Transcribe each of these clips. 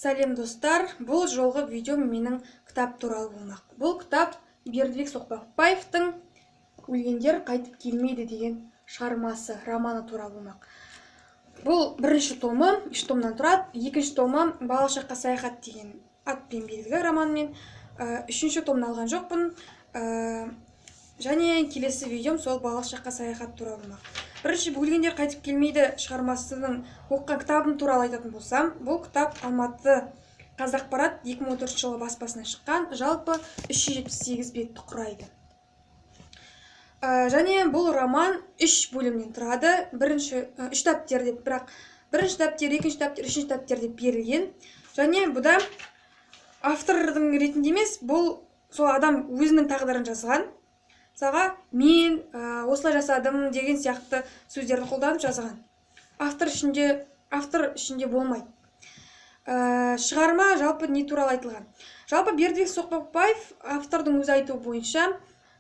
Сәлем достар, бұл жолғы видео менің кітап туралы болмақ. Бұл кітап Бердібек Соқпақбаевтың «Өлгендер қайтып келмейді» деген шығармасы, романы туралы болмақ. Бұл бірінші томы, 3 томнан тұрады. Екінші томы «Балалық шаққа саяхат» деген атпен белгілі романмен. Үшінші томны алған жоқпын. Және келесі видеом сол «Балалық шаққа саяхат» туралы болмақ. Бірінші «Өлгендер қайтып келмейді» шығармасының оқыған кітабым туралы айтатын болсам, бұл кітап Алматы Қазақпарат 2014 жылы баспасынан шыққан, жалпы 378 бетті құрайды. Және бұл роман 3 бөлімнен тұрады. Бірінші 3 дәптер деп, бірақ бірінші дәптер, екінші дәптер, үшінші дәптер деп берілген. Және бұда автордың ретінде емес, бұл сол адам өзінің тағдырын жазған. Саға мен осылай жасадым деген сияқты сөздерді қолданып жазған. Автор ішінде болмайды. Шығарма жалпы не туралы айтылған? Жалпы Бердібек Соқпақбаев автордың өзі айтуы бойынша,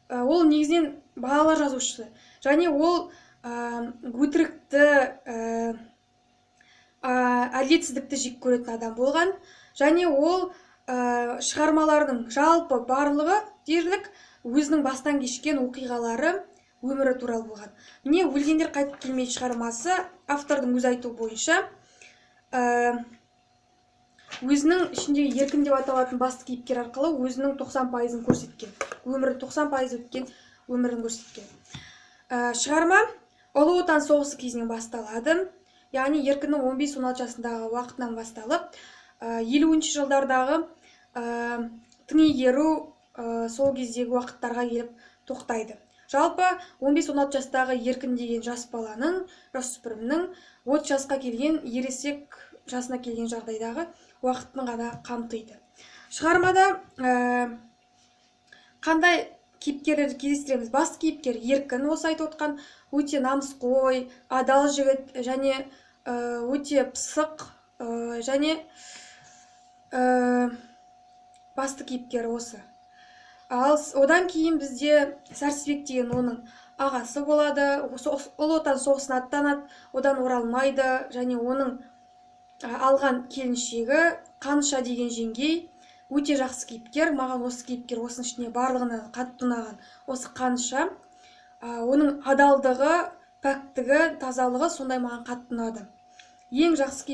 ол негізінен балалар жазушысы. Және ол өтірікті, әділетсіздікті жек көретін адам болған. Және ол шығармалардың жалпы барлығы дерлік өзінің бастан кешкен оқиғалары, өмірі туралы болған. Міне «Өлгендер қайтып келмейді» шығармасы автордың өзі айтуы бойынша өзінің ішіндегі еркін деп аталатын басты кейіпкер арқылы өзінің 90%-ын көрсеткен, өмірі 90% өткен өмірін көрсеткен. Шығарма Ұлы Отан соғысы кезінен басталады. Яғни еркіннің 15-16 жасындағы уақытынан басталып, 50-ші жылдардағы тың игеру сол кездегі уақыттарға келіп тоқтайды. Жалпы 15-16 жастағы еркін деген жас баланың, жасөспірімнің 30 жасқа келген, ересек жасына келген жағдайдағы уақытын ғана қамтиды. Шығармада қандай кейіпкерлерді кездестіреміз? Басты кейіпкер еркін, осы айтып отқан өте намысқой, адал жігіт және өте пысық және басты кейіпкері осы. Ал одан кейін бізде Сәрсебек деген оның ағасы болады. Ұлы Отан соғысына аттанады, одан оралмайды. Және оның алған келіншегі Қаныша деген жеңгей өте жақсы кейіпкер. Маған осы кейіпкер, осының ішіне барлығынан қатты ұнаған осы Қаныша. Оның адалдығы, пәктігі, тазалығы сондай маған қатты ұнады. Ең жақсы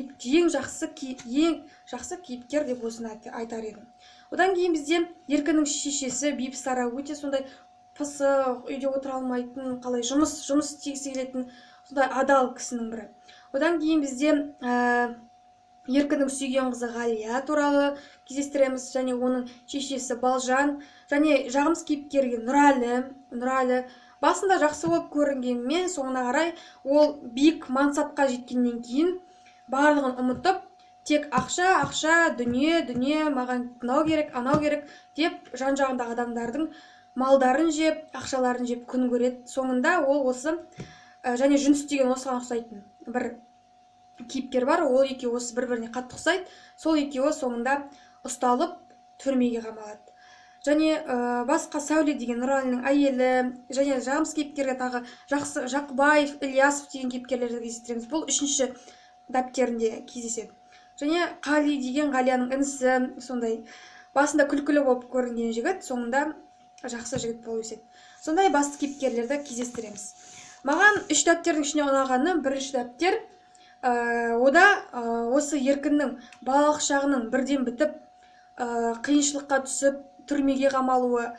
кейіпкер деп осыны айтар едім. Одан кейін бізде еркіннің шешесі Бибісара өте сондай пысық, үйде отыра алмайтын, қалай жұмыс істегісі келетін, сондай адал кісінің бірі. Одан кейін бізде еркіннің сүйген қызы Ғалия туралы кездестіреміз, және оның шешесі Балжан, және жағымсыз кейіпкерге Нұрәлі. Басында жақсы болып көрінгенмен, соңына қарай ол биік мансапқа жеткеннен кейін барлығын ұмытып, тек ақша, дүние, маған мынау керек, анау керек деп жан-жағындағы адамдардың малдарын жеп, ақшаларын жеп күн көреді. Соңында ол осы, және Жүніс деген осыған ұқсайтын бір кейіпкер бар, ол екеуі осы бір-біріне қатты ұқсайды. Сол екеуі соңында ұсталып, түрмеге қамалады. Және басқа Сәуле деген Нұрәлінің әйелі, және жағымсыз кейіпкерге тағы Жақыбаев, Ильясов деген кейіпкерлерді кездестіреміз. Бұл 3-ші дәптерінде кездеседі. Және Қали деген Ғалияның інісі, сондай басында күлкілі болып көрінген жігіт, соңында жақсы жігіт болып өседі. Сондай басты кейіпкерлерді кездестіреміз. Маған 3 дәптердің ішіне ұнағаны, бірінші дәптер, ода осы еркіннің балалық шағының бірден бітіп, қиыншылыққа түсіп, түрмеге қамалуы,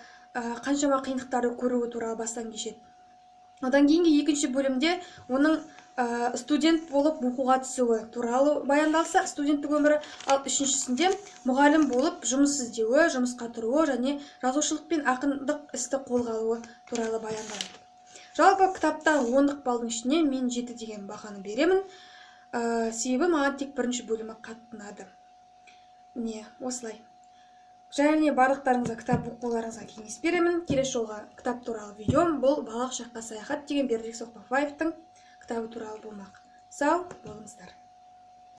қаншама қиындықтарды көруі туралы бастан кешеді. Одан кейінгі екінші бөлімде оның студент болып оқуға түсуі туралы баяндалса, студенттік өмірі, ал үшіншісінде мұғалім болып жұмыс іздеуі, жұмысқа тұруы және жазушылық пен ақындық істі қолға алуы туралы баяндалады. Жалпы кітаптан 10 балдың ішіне мен 7 деген бағаны беремін. Себебі маған тек бірінші бөлімі қатты ұнады. Не, осылай. Және барлықтарыңызға кітап оқуларыңызға кеңес беремін. Келесі жолға кітап туралы видеом бұл «Балалық шаққа саяхат» деген Бердібек Соқпақбаевтың кітабы туралы болмақ. Сау болыңыздар.